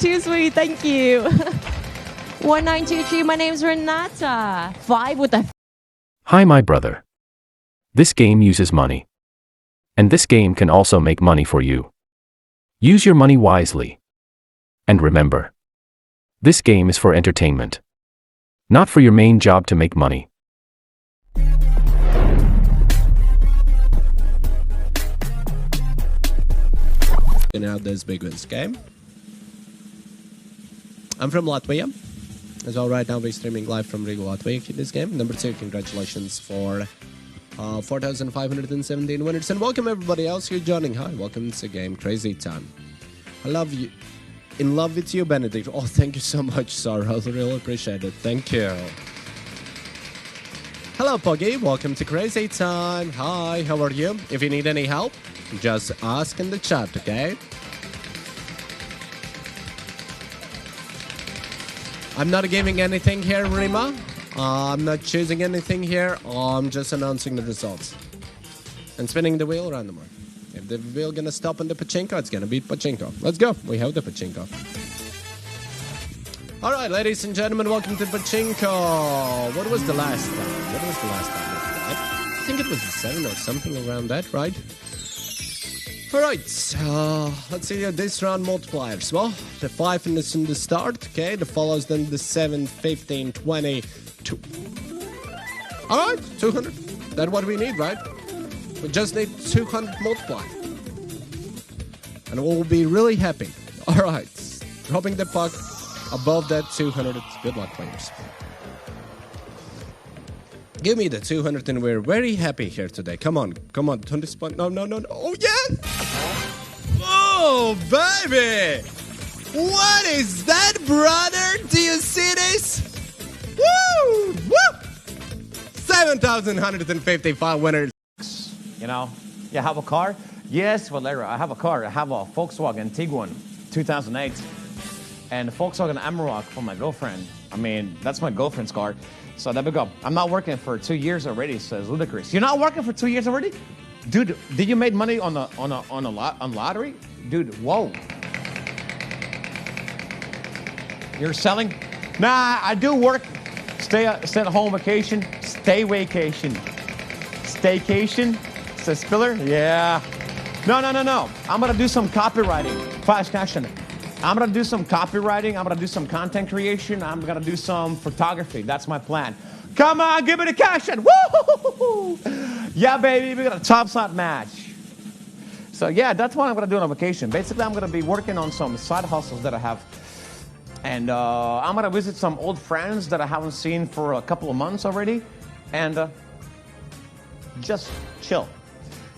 Too sweet, thank you. 1923, my name's Renata. 5 with a... Hi, my brother. This game uses money. And this game can also make money for you. Use your money wisely. And remember, this game is for entertainment. Not for your main job to make money. And out this big wins game. I'm from Latvia. As well, right now we're streaming live from Riga, Latvia in this game. Number 2, congratulations for 4,517 winners. And welcome everybody else who's joining. Hi, welcome to Game Crazy Time. I love you. In love with you, Benedict. Oh, thank you so much, Sarah. I really appreciate it. Thank you. Hello, Poggy. Welcome to Crazy Time. Hi, how are you? If you need any help, just ask in the chat, okay? I'm not giving anything here, Rima. I'm not choosing anything here. I'm just announcing the results. And spinning the wheel randomly. If the wheel gonna stop on the Pachinko, it's gonna be Pachinko. Let's go. We have the Pachinko. Alright, ladies and gentlemen, welcome to Pachinko. What was the last time? I think it was 7 or something around that, right? Alright, let's see this round multipliers. Well, the 5 is in the start, okay? The follows then the 7, 15, 20, 2. Alright, 200. That's what we need, right? We just need 200 multiply. And we'll be really happy. Alright, dropping the puck above that 200. Good luck, players. Give me the 200 and we're very happy here today. Come on, come on. Turn this point. No. Oh, yeah! Oh, baby! What is that, brother? Do you see this? Woo! Woo! 7,155 winners. You know, you have a car? Yes, Valera, I have a car. I have a Volkswagen Tiguan 2008 and a Volkswagen Amarok for my girlfriend. I mean, that's my girlfriend's car. So there we go. I'm not working for 2 years already, so it's ludicrous. You're not working for 2 years already? Dude, did you make money on lottery? Dude, whoa. You're selling? Nah, I do work. Stay at home vacation. Stay vacation. Staycation? Says Spiller? Yeah. No. I'm gonna do some copywriting. Fast action. I'm gonna do some copywriting. I'm gonna do some content creation. I'm gonna do some photography. That's my plan. Come on, give me the cash and woo! Yeah, baby, we got a top slot match. So yeah, that's what I'm gonna do on vacation. Basically, I'm gonna be working on some side hustles that I have. And I'm gonna visit some old friends that I haven't seen for a couple of months already. And just chill.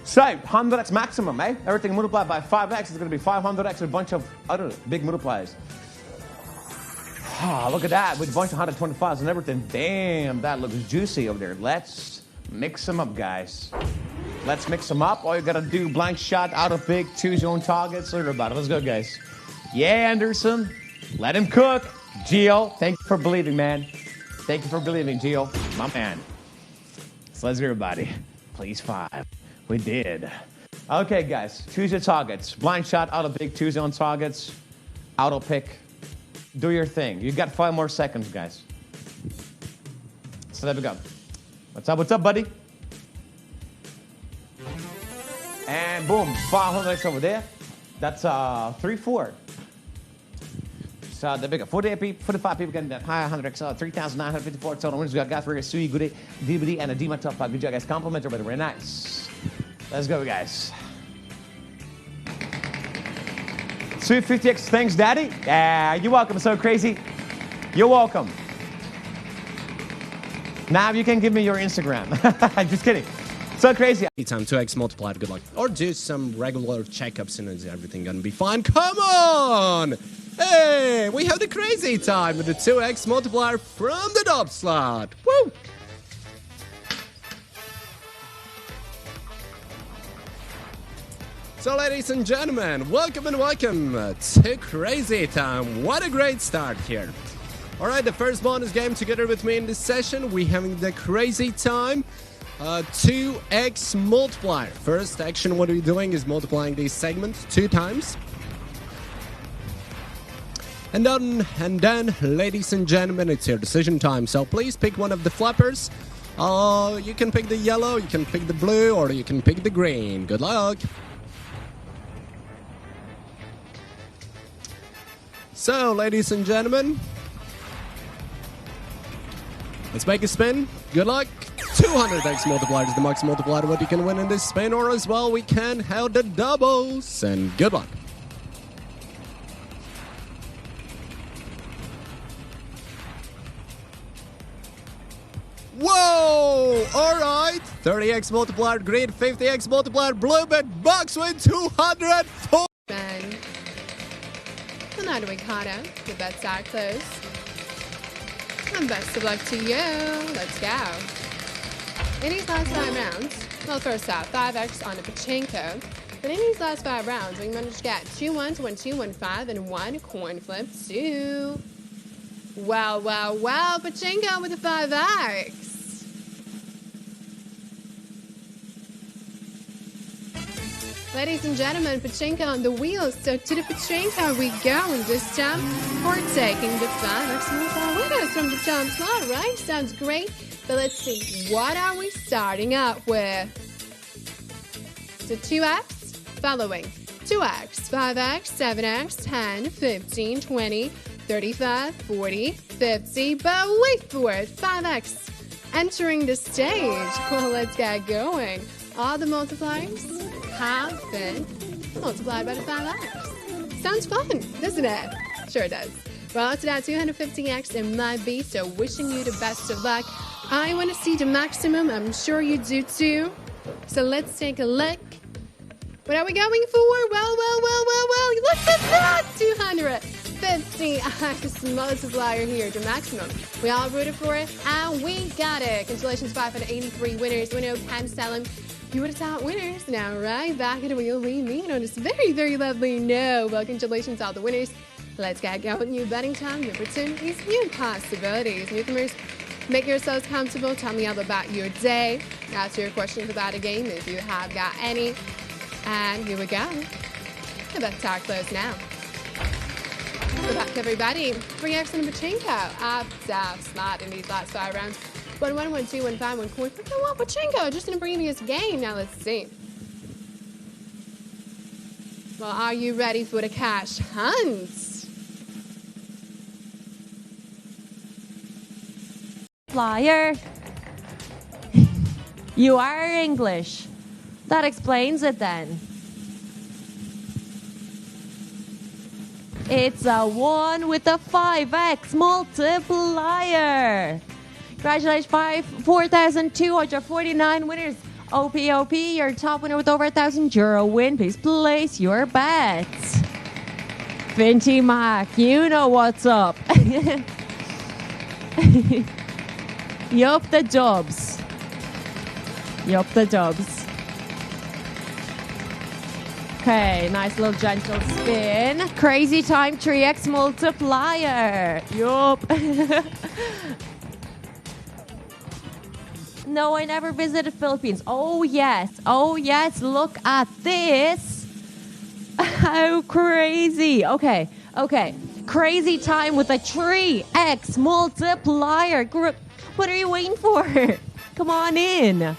So, 100x maximum, eh? Everything multiplied by 5x is going to be 500x with a bunch of other big multipliers. Ah, look at that, with a bunch of 125s and everything. Damn, that looks juicy over there. Let's mix them up, guys. Let's mix them up. All you got to do, blank shot, out of pick, choose your own targets. Learn about it. Let's go, guys. Yeah, Anderson. Let him cook. Gio, thank you for believing, man. Thank you for believing, Gio. My man. So let's go, everybody. Please 5. We did. Okay, guys, choose your targets. Blind shot, auto pick, choose your own targets. Auto pick. Do your thing. You got 5 more seconds, guys. So there we go. What's up, buddy? And boom, 500x over there. That's 3-4. So there we go. 45 people getting that high 100x, 3,954 total winners. We got guys for Sui, Goody, DVD, and a Dima top 5. Good job, guys. Compliment everybody. Very nice. Let's go, guys. Sweet 50x, thanks, Daddy. Yeah, you're welcome. So crazy. You're welcome. Now you can give me your Instagram. Just kidding. So crazy. Time 2x multiplied. Good luck. Or do some regular checkups and is everything gonna be fine? Come on! Hey, we have the crazy time with the 2x multiplier from the top slot. Woo! So, ladies and gentlemen, welcome to Crazy Time. What a great start here. Alright, the first bonus game together with me in this session. We're having the Crazy Time 2x multiplier. First action, what we're doing is multiplying these segments 2 times. And then, ladies and gentlemen, it's your decision time. So please pick one of the flappers. You can pick the yellow, you can pick the blue, or you can pick the green. Good luck. So, ladies and gentlemen, let's make a spin. Good luck. 200x multiplier is the max multiplier what you can win in this spin, or as well we can have the doubles. And good luck. Whoa! Alright! 30x multiplier, green, 50x multiplier, blue, bid box win 204. Ben. Leonardo Ricardo, the bets are closed. And best of luck to you. Let's go. In these last 5 rounds, well, first off, 5x on the Pachinko. But in these last 5 rounds, we managed to get 2 1s, 1 2, 1 5, and 1 coin flip 2. Wow, wow, wow. Pachinko with a 5x. Ladies and gentlemen, Pachinko on the wheels. So to the Pachinko we go. And this time, we're taking the 5x multiplier winners from the TOPSLOT, right? Sounds great. But let's see, what are we starting up with? So 2x, following 2x, 5x, 7x, 10, 15, 20, 35, 40, 50, but wait for it, 5x. Entering the stage. Well, let's get going. All the multipliers have been multiplied by the 5x. Sounds fun, doesn't it? Sure does. Well, to that 250x it might be, so wishing you the best of luck. I want to see the maximum. I'm sure you do too. So let's take a look. What are we going for? Well. Look at that! 250x multiplier here, the maximum. We all rooted for it, and we got it. Congratulations, 583 winners. We know can sell them. You were the top winners. Now, right back at the wheel, we meet on this very, very lovely note. Well, congratulations, all the winners. Let's get going. New betting time, new opportunities, new possibilities. Newcomers, make yourselves comfortable. Tell me all about your day. Ask your questions about a game if you have got any. And here we go. The bets are closed now. Good luck, everybody. 3x on the Pachinko. Up, down, slot in these last 5 rounds. 1 1 1 2 1 5 1 coin. Look at what Pachinko just in a previous game. Now let's see. Well, are you ready for the cash hunt? Flyer. You are English. That explains it then. It's a 1 with a 5x multiplier. Congratulations, 4,249 winners. OP, your top winner with over €1,000 win. Please place your bets. Finty Mac, you know what's up. Yup, the dubs. Okay, nice little gentle spin. Crazy time 3x multiplier. Yup. No, I never visited Philippines. Oh yes, look at this. How crazy. Okay. Crazy time with a 3x multiplier. What are you waiting for? Come on in.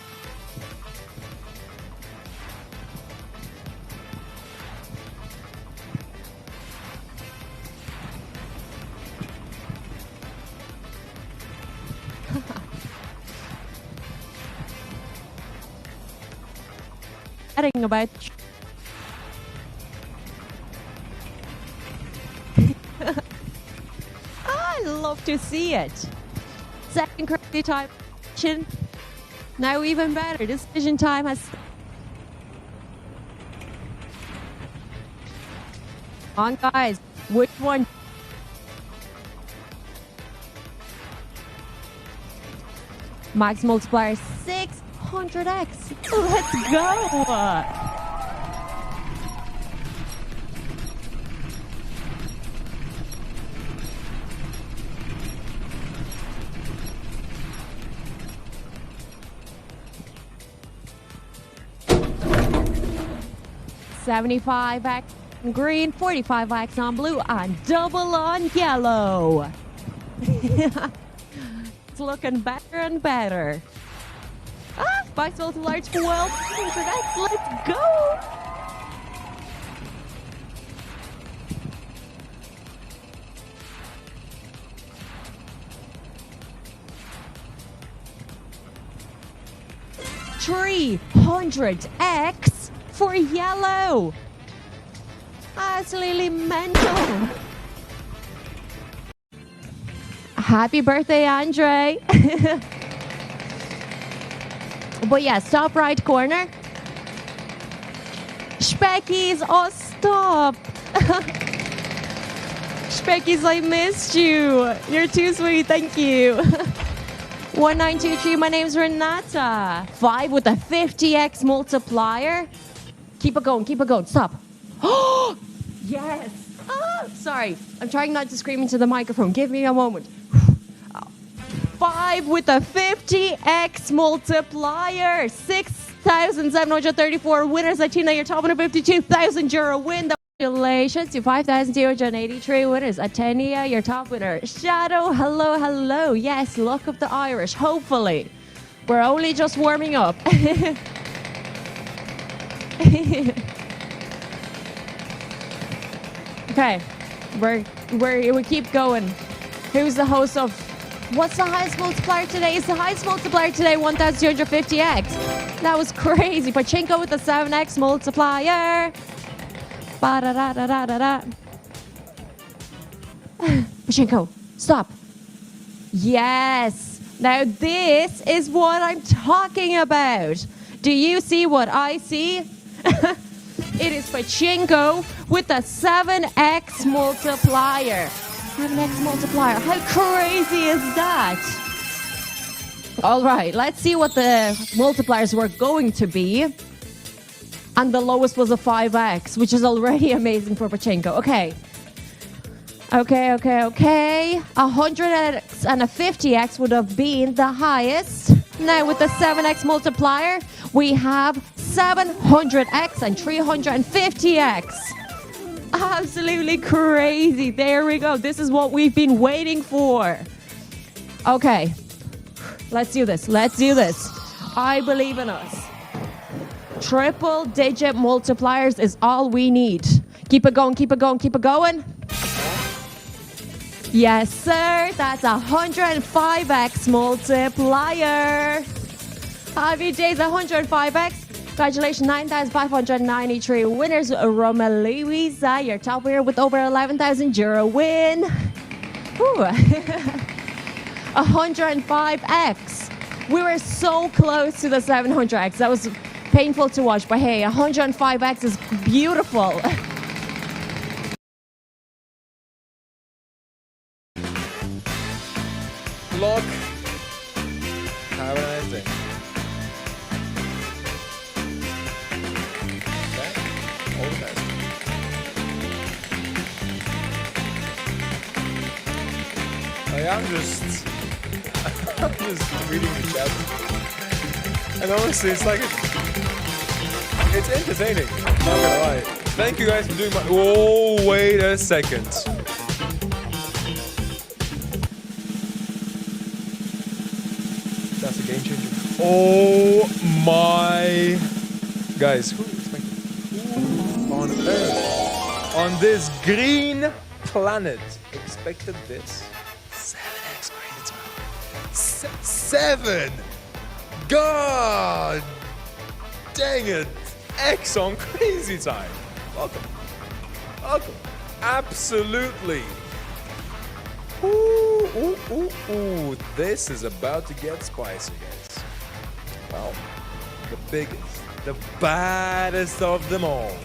About I love to see it. Second crazy time. Now even better. Decision time has. On guys, which one? Max multiplier 600x. Let's go. $75x on green, 45X on blue, and double on yellow. It's looking better and better. Spice multiplier 1200X. Let's go. $300X for yellow. Absolutely mental. Happy birthday, Andre. But yeah, top right corner. Speckies, oh stop. Speckies, I missed you. You're too sweet, thank you. 1923, my name's Renata. 5 with a 50X multiplier. Keep it going, stop. Oh, yes. Sorry, I'm trying not to scream into the microphone. Give me a moment. 5 with a 50X multiplier. 6,734 winners. Atina, your top 152,000 euro win. Congratulations to 5,283 winners. Atenia, your top winner. Shadow, hello. Yes, luck of the Irish. Hopefully. We're only just warming up. Okay, we keep going. Who's the host of... What's the highest multiplier today? Is the highest multiplier today 1,250X? That was crazy. Pachinko with the 7X multiplier. Ba-da-da-da-da-da-da. Pachinko, stop. Yes. Now this is what I'm talking about. Do you see what I see? It is Pachinko with the 7X multiplier. 7X multiplier. How crazy is that? All right, let's see what the multipliers were going to be. And the lowest was a 5X, which is already amazing for Pachinko. Okay. 100X and a 50X would have been the highest. Now with the 7X multiplier, we have 700X and 350X. Absolutely crazy. There we go. This is what we've been waiting for. Okay. Let's do this. I believe in us. Triple digit multipliers is all we need. Keep it going. Yes, sir. That's a 105X multiplier. Happy days, 105X. Congratulations, 9,593 winners. Roma Luisa, your top winner with over 11,000 euro win. 105X. We were so close to the 700X. That was painful to watch, but hey, 105X is beautiful. Look. Have a nice day. Okay. All the best. I'm just reading the chat. And honestly, it's like it's entertaining. Not gonna lie. Thank you guys for doing my. Oh, wait a second. That's a game changer. Oh my. Guys, who expected? Who on Earth, on this green planet, expected this? 7X crazy time. 7! God dang it! X on crazy time. Welcome. Absolutely. Ooh, this is about to get spicy, guys. Well, the biggest, the baddest of them all.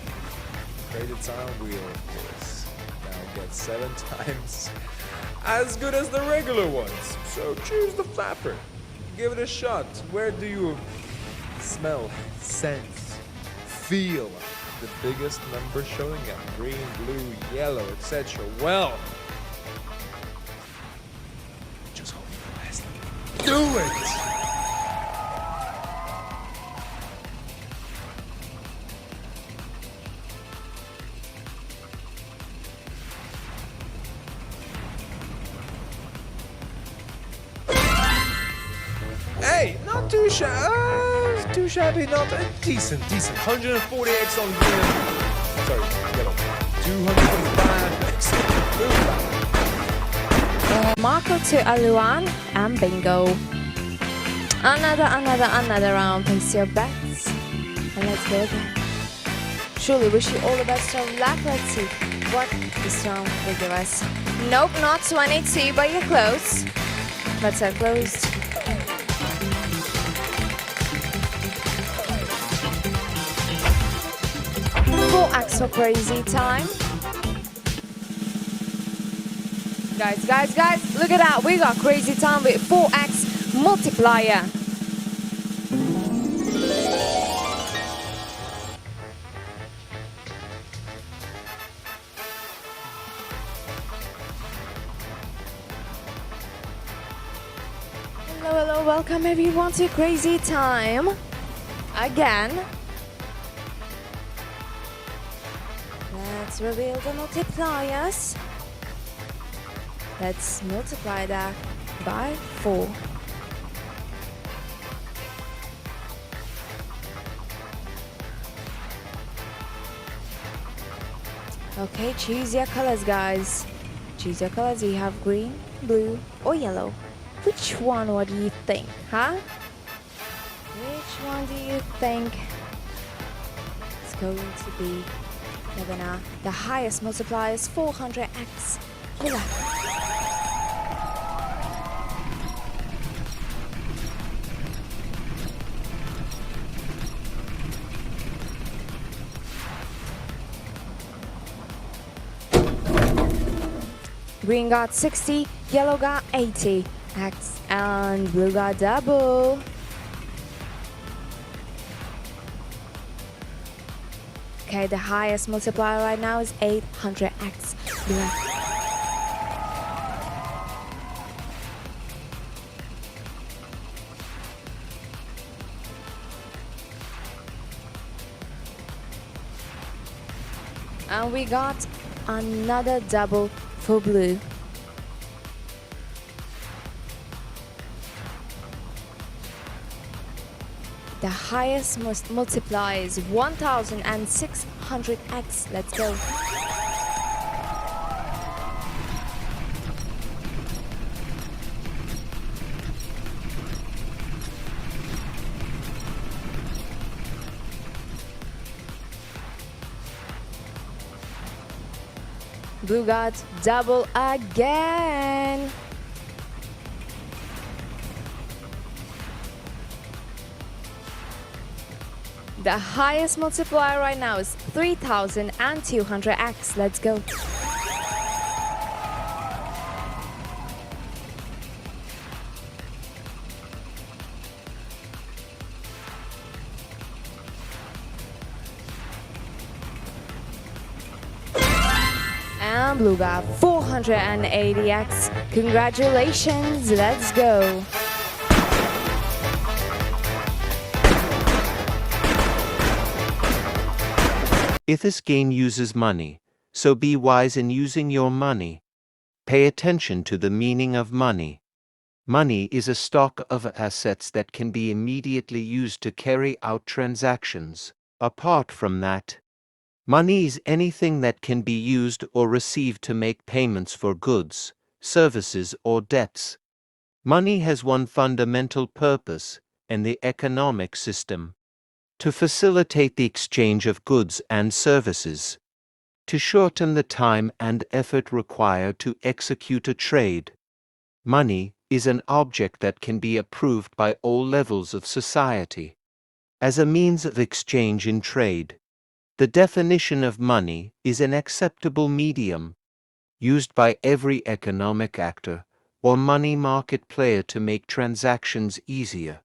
Crazy time wheel, of course. Now gets 7 times as good as the regular ones. So choose the flapper. Give it a shot. Where do you smell, sense, feel the biggest number showing up? Green, blue, yellow, etc. Well, just hope for the best. Do it! not too shabby, not decent. 140x on green. Sorry, yellow. 245x blue. Marco to Aluan and bingo. Another round. Place your bets. And let's go again. Truly wish you all the best of luck. Let's see what this round will give us. Nope, not 22, but you're close. But so closed. Full X for crazy time. Guys, look at that. We got crazy time with 4x multiplier. Hello, welcome everyone to crazy time. Again. Let's reveal the multipliers. Let's multiply that by 4. Okay, choose your colors, guys. Choose your colors. You have green, blue, or yellow. Which one? What do you think, huh? Which one do you think is going to be the winner? The highest multiplier is 400x. Good luck. Green got 60, yellow got 80. X and blue got double. Okay, the highest multiplier right now is 800x. Blue. And we got another double for blue. The highest multiplier is 1600x. Let's go. Blue got double again. The highest multiplier right now is 3200x. Let's go. And blue got 480x. Congratulations. Let's go. If this game uses money, so be wise in using your money. Pay attention to the meaning of money. Money is a stock of assets that can be immediately used to carry out transactions. Apart from that, money is anything that can be used or received to make payments for goods, services, or debts. Money has one fundamental purpose in the economic system: to facilitate the exchange of goods and services, to shorten the time and effort required to execute a trade. Money is an object that can be approved by all levels of society as a means of exchange in trade. The definition of money is an acceptable medium used by every economic actor or money market player to make transactions easier.